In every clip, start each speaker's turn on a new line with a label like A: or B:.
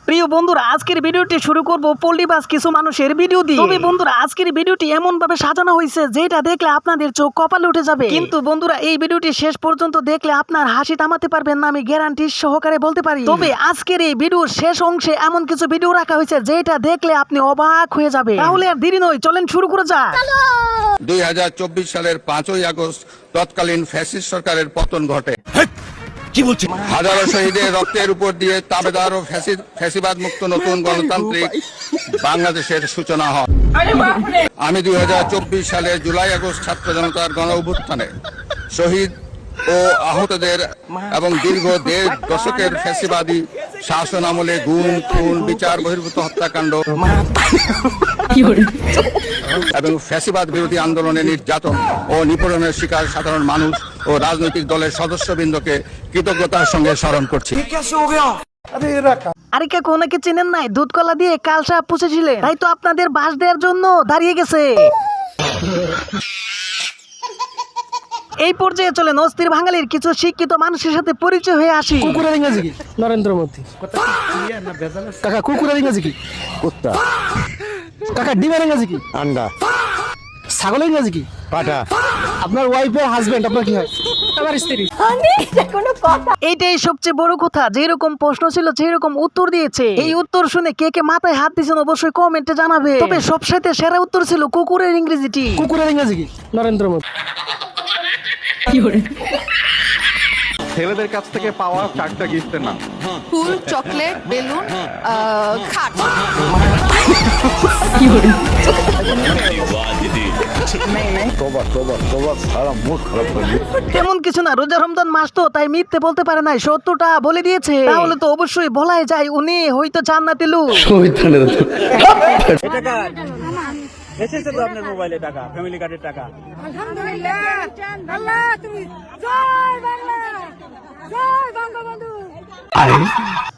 A: প্রিয় বন্ধুরা, আজকের ভিডিওটি শুরু করব পল্লীবাস কিছু মানুষের ভিডিও দিয়ে। তবে বন্ধুরা, আজকের ভিডিওটি এমন ভাবে সাজানো হয়েছে যেটা দেখলে আপনাদের চোখ কপালে উঠে যাবে। কিন্তু বন্ধুরা, এই ভিডিওটি শেষ পর্যন্ত দেখলে আপনার হাসি থামাতে পারবেন না, আমি গ্যারান্টি সহকারে বলতে পারি। তবে আজকের এই ভিডিওর শেষ অংশে এমন কিছু ভিডিও রাখা হয়েছে যেটা দেখলে আপনি অবাক হয়ে যাবে। তাহলে আর দেরি নয়, চলেন শুরু করা যাক।
B: 2024 সালের 5ই আগস্ট তৎকালীন ফ্যাসিস্ট সরকারের পতন ঘটে। হাজারো শহীদের রক্তের উপর দিয়ে তাবেদার ও ফ্যাসিবাদ মুক্ত নতুন গণতান্ত্রিক বাংলাদেশের সূচনা হয়। আমি 2024 সালের জুলাই আগস্ট ছাত্র জনতার গণ অভ্যুত্থানে শহীদ ও আহতদের এবং দীর্ঘ 1.5 দশকের ফ্যাসিবাদী শাসন আমলে গুম, খুন, বিচার বহির্ভূত হত্যাকাণ্ড এবং ফ্যাসিবাদ বিরোধী আন্দোলনে নির্যাতন ও নিপীড়নের শিকার সাধারণ মানুষ ও রাজনৈতিক দলের সদস্যবৃন্দকে কৃতজ্ঞতার সঙ্গে স্মরণ করছি।
A: আরে কাকু, ওনাকে চেনেন নাই? দুধ কলা দিয়ে কালসা পুষেছিলেন, তাই তো আপনাদের বাস দেওয়ার জন্য দাঁড়িয়ে গেছে। এই পর্যায়ে চলেন অস্থির বাঙালির কিছু শিক্ষিত মানুষের সাথে পরিচয় হয়ে আসি।
C: কুকুরের ইংরেজি কি? নরেন্দ্র মোদী। কাকা, কুকুরের ইংরেজি কি? কুত্তা। কাকা, ডিমের ইংরেজি কি? আন্ডা। ছাগলের ইংরেজি কি? পাঠা। আপনার ওয়াইফের হাজবেন্ড আপনার কি হয়? আমার স্ত্রী।
A: এইটাই সবচেয়ে বড় কথা, যেরকম প্রশ্ন ছিল যেরকম উত্তর দিয়েছে। এই উত্তর শুনে কে কে মাথায় হাত দিয়েছেন অবশ্যই কমেন্টে জানাবে। তবে সবসাথে সেরা উত্তর ছিল কুকুরের ইংরেজিটি।
C: কুকুরের ইংরেজি কি? নরেন্দ্র মোদী।
D: ছেলেদের কাছ থেকে পাওয়া 4টা গিফটের নাম।
E: ফুল, চকলেট, বেলুন, খাট।
A: তেমন কিছু না, রোজা রমজান মাস তো, তাই মিথ্যে বলতে পারে নাই, সত্যটা বলে দিয়েছে। তাহলে তো অবশ্যই বলাই যায় উনি হয়তো জান্নাতি লোক।
F: এসেছে তো আপনার মোবাইলে টাকা, ফ্যামিলি কার্ডের টাকা।
G: আলহামদুলিল্লাহ, আল্লাহ তুমি জয় বাংলা, জয় বঙ্গবন্ধু।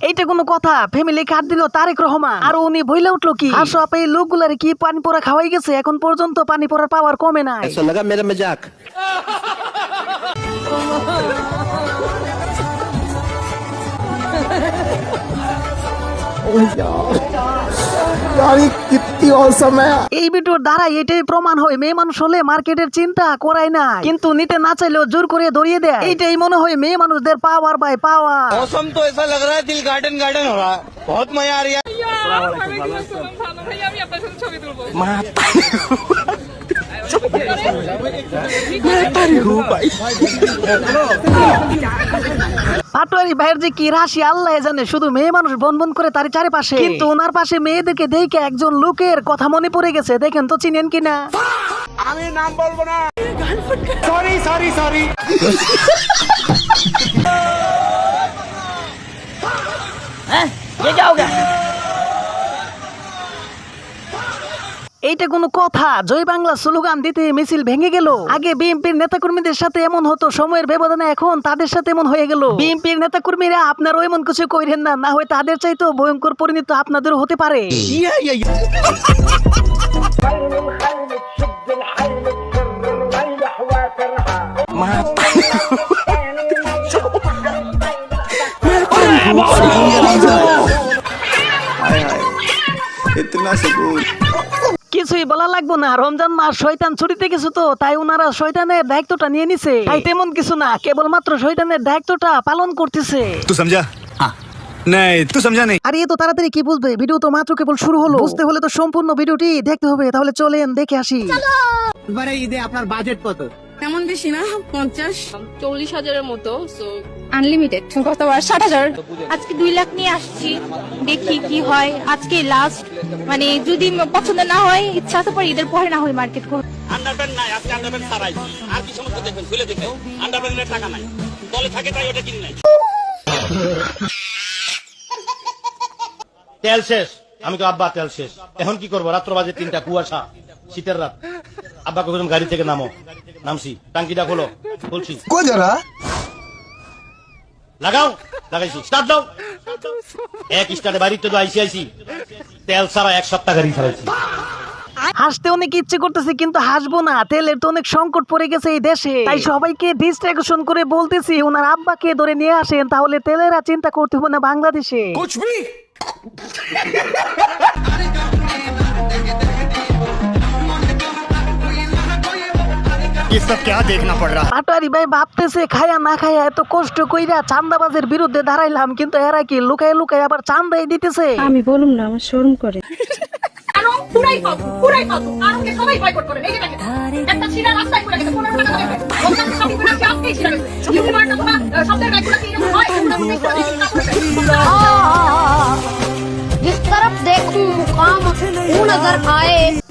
A: এইটা কোনো কথা? ফ্যামিলি কার্ড দিল তারেক রহমান, আর উনি বইলে উঠলো কি? আসো আপা, এই লোকগুলার কি পানি পড়া খাওয়াই গেছে? এখন পর্যন্ত পানি পড়ার পাওয়ার কমে নাই।
C: লাগা মেরা মজাক।
A: এই ভিডিওর দ্বারা এটাই প্রমাণ হয় মেয়ে মানুষ হলে মার্কেটের চিন্তা করাই না, কিন্তু নিতে না চাইলেও জোর করে ধরিয়ে দেয়। এইটাই মনে হয় মেয়ে মানুষদের পাওয়ার বাই পাওয়ার।
F: मौसम तो ऐसा लग रहा है दिल गार्डन गार्डन हो रहा है, बहुत मजा आ रही है।
A: পাটোয়ারি ভাইয়ের যে কি রাশি আল্লাহ জানে, শুধু মেয়ে মানুষ বন বন করে তার চারিপাশে, কিন্তু ওনার পাশে মেয়েদেরকে দেখে একজন লোকের কথা মনে পড়ে গেছে। দেখেন তো চিনেন কিনা?
F: আমি নাম বলবো না, সরি সরি সরি।
A: এইটা কোনো কথা? জয় বাংলা স্লোগান দিতে মিছিল ভেঙে গেল। আগে বিএনপির নেতাকর্মীদের সাথে এমন হতো, সময়ের ব্যবধানে এখন তাদের সাথে এমন হয়ে গেল। বিএনপির নেতাকর্মীরা আপনারাও এমন কিছু কইরেন না, না হয় তাদের চাইতেও ভয়ঙ্কর পরিণতি আপনাদেরও হতে পারে। কিছুই বলা লাগবো না, রমজান মাস শয়তান ছুটিতে গেছে তো, তাই ওনারা শয়তানের দায়িত্বটা নিয়ে নিছে। তাই তেমন কিছু না, কেবলমাত্র শয়তানের দায়িত্বটা পালন করতেছে।
D: তুই সমঝা? নাই, তুই সমঝা নেই।
A: আর এত তাড়াতাড়ি কি বুঝবে? ভিডিও তো মাত্র কেবল শুরু হলো। বুঝতে হলে তো সম্পূর্ণ ভিডিওটি দেখতে হবে। তাহলে চলেন দেখে আসি।
F: এবারে ঈদে আপনার বাজেট কত?
E: তেমন বেশি না, 50-40 হাজারের মতো।
G: আনলিমিটেড কতবার? 60,000। আজকে 2 লাখ নিয়ে আসছি, দেখি কি হয়। আজকে লাস্ট, মানে যদি পছন্দ না হয়, ইচ্ছা তো পরে ঈদের পরে না হয় মার্কেট করব।
F: আন্ডারপ্যান্ট নাই, আজকে আন্ডারপ্যান্ট ছাড়াই। আর কি সমস্যা দেখবেন, খুলে দেখবেন। আন্ডারপ্যান্টের টাকা নাই, দলে থাকে তাই ওটা কিনি নাই।
H: তেল শেষ, আমি তো আব্বা তেল শেষ, এখন কি করবো? রাত্র বাজে 3টা, কুয়াশা, শীতের রাত। আব্বাকে বললাম গাড়ি থেকে নামো, নামছি। টাঙ্কিটা খোলো, খুলছি। লাগাও, লাগাইছি। স্টার্ট দাও। এক স্টার্টে বাড়িতে তো আইসি তেল ছাড়া 1 সপ্তাহ গাড়ি চালাইছি।
A: হাসতে অনেক ইচ্ছে করতেছে, কিন্তু হাসবো না, তেলের তো অনেক সংকট পড়ে গেছে এই দেশে। তাই সবাইকে ডিস্ট্রাকশন করে বলতেছি ওনার আব্বাকে ধরে নিয়ে আসেন, তাহলে তেলের আর চিন্তা করতে হবে না বাংলাদেশে। পাটোয়ারি ভাই ভাবতেছে খায়া না খায়া এত কষ্ট কইরা চান্দাবাজের বিরুদ্ধে দাঁড়াইলাম, কিন্তু এরা কি লুকায় লুকায় আবার চান্দাই দিতেছে।
E: আমি বলুম না, আমার শরম করে।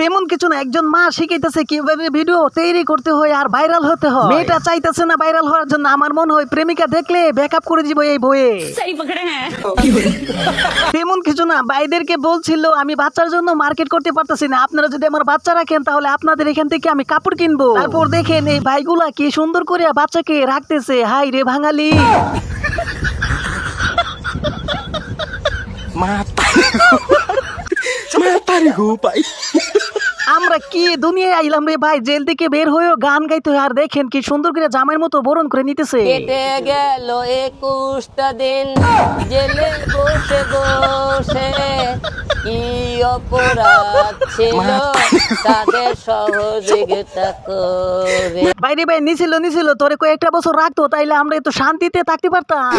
A: তেমন কিছু না, একজন মা শিখাইতেছে কিভাবে ভিডিও তৈরি করতে হয় আর ভাইরাল হতে হয়। মেয়েটা চাইতেছে না ভাইরাল হওয়ার জন্য, আমার মনে হয় প্রেমিকা দেখলে ব্যাকআপ করে দিব এই বইয়ে। তেমন কিছু না, ভাইদেরকে বলছিল আমি বাচ্চার জন্য মার্কেট করতে পারতেছি না, আপনারা যদি আমার বাচ্চা রাখেন তাহলে আপনাদের এখান থেকে আমি কাপড় কিনবো। তারপর দেখেন এই ভাইগুলা কি সুন্দর করে বাচ্চাকে রাখতেছে। হাই রে বাঙালি। আমরা কি দুনিয়ায় আইলাম রে ভাই, জেল থেকে বের হয়েও গান গাইতে হয়। আর দেখেন কি সুন্দর করে জামাইয়ের মতো বরণ করে নিতেছে।
E: কেটে গেল 21টা দিন জেলে বসে বসে, কি অপরাধ ছিল তাদের সহযোগিতা করে।
A: বাইরে ভাই নিছিল তোরে কয়েকটা বছর রাখতো, তাইলে আমরা একটু শান্তিতে থাকতে পারতাম।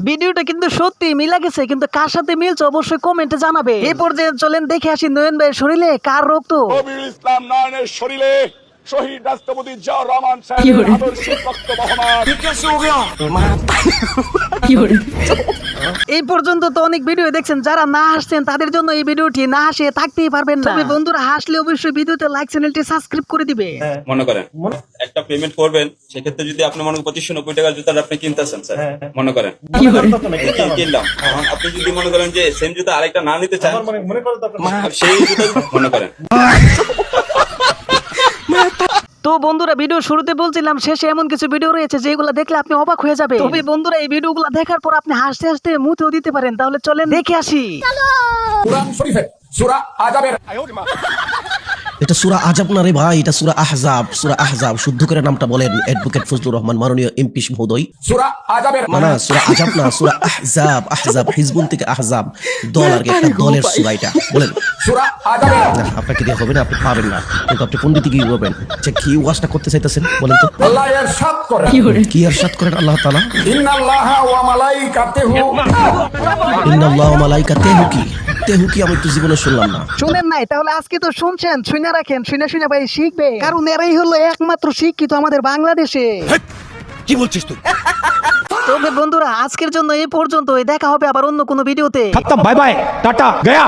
A: ভিডিওটা কিন্তু সত্যি মিলা গেছে, কিন্তু কার সাথে মিলছে অবশ্যই কমেন্টে জানাবে। এই পর্যায়ে চলেন দেখে আসি নয়ন ভাইয়ের শরীরে কার রক্ত।
B: নবীর ইসলাম নয়নের শরীরে শহীদ রাষ্ট্রপতি জিয়াউর রহমান সাহেবের আদর্শিক রক্ত বহমান।
A: এই পর্যন্ত তো অনেক ভিডিও দেখছেন, যারা না হাসছেন তাদের জন্য এই ভিডিওটি না হাসে থাকতেই পারবেন না। তবে বন্ধুরা হাসলে অবশ্যই ভিডিওতে লাইক, চ্যানেলটি সাবস্ক্রাইব করে দিবে।
I: মনে করেন একটা পেমেন্ট করবেন, সেক্ষেত্রে যদি আপনি মনে করেন 2590 টাকার জুতা আপনি কিনতেছেন স্যার, মনে করেন কিনলাম, আপনি যদি মনে করেন যে সেম জুতা আরেকটা না নিতে চান, সেই জুতা মনে করেন।
A: তো বন্ধুরা ভিডিও শুরুতে বলছিলাম শেষে এমন কিছু ভিডিও রয়েছে যেগুলো দেখলে আপনি অবাক হয়ে যাবে। তবে বন্ধুরা এই ভিডিওগুলো দেখার পর আপনি হাসতে হাসতে মুতেও দিতে পারেন। তাহলে চলেন দেখে আসি।
B: কুরআন শরীফে সূরা আযাবের
C: এটা সূরা আজাব না রে ভাই, এটা সূরা আহজাব। সূরা আহজাব শুদ্ধ করে নামটা বলেন অ্যাডভোকেট ফজলুর রহমান, মাননীয় এমপি মহোদয়।
B: সূরা আযাবের
C: না সূরা আজাব না, সূরা আহজাব। আহজাব হিজবুন থেকে আহজাব দল, আর একটা দলের সূরা এটা বলেন।
B: সূরা আযাবের
C: না আপনাকে দিয়ে হবে না, আপনি পাবেন না, কিন্তু আপনি পণ্ডিত কি করবেন? আচ্ছা কি ওয়াজটা করতে চাইতেছেন বলেন তো?
B: আল্লাহ ইরশাদ করেন,
C: কি ইরশাদ করেন আল্লাহ তাআলা?
B: ইন্নাল্লাহা ওয়া মালাইকাতুহু
C: ইন্নাল্লাহা ওয়া মালাইকাতুহু কি তেহু কি আমি তো জীবনে শুনলাম না।
A: শুনেন নাই? তাহলে আজকে তো শুনছেন, শুনে রাখেন, শুনে শুনে ভাই শিখবে, কারণ এরাই হলো একমাত্র শিক্ষিত আমাদের বাংলাদেশে।
C: কি বলছিস তুই?
A: তবে বন্ধুরা আজকের জন্য এই পর্যন্তই, দেখা হবে আবার অন্য কোনো ভিডিওতে।
C: Bye bye, tata, Gaya.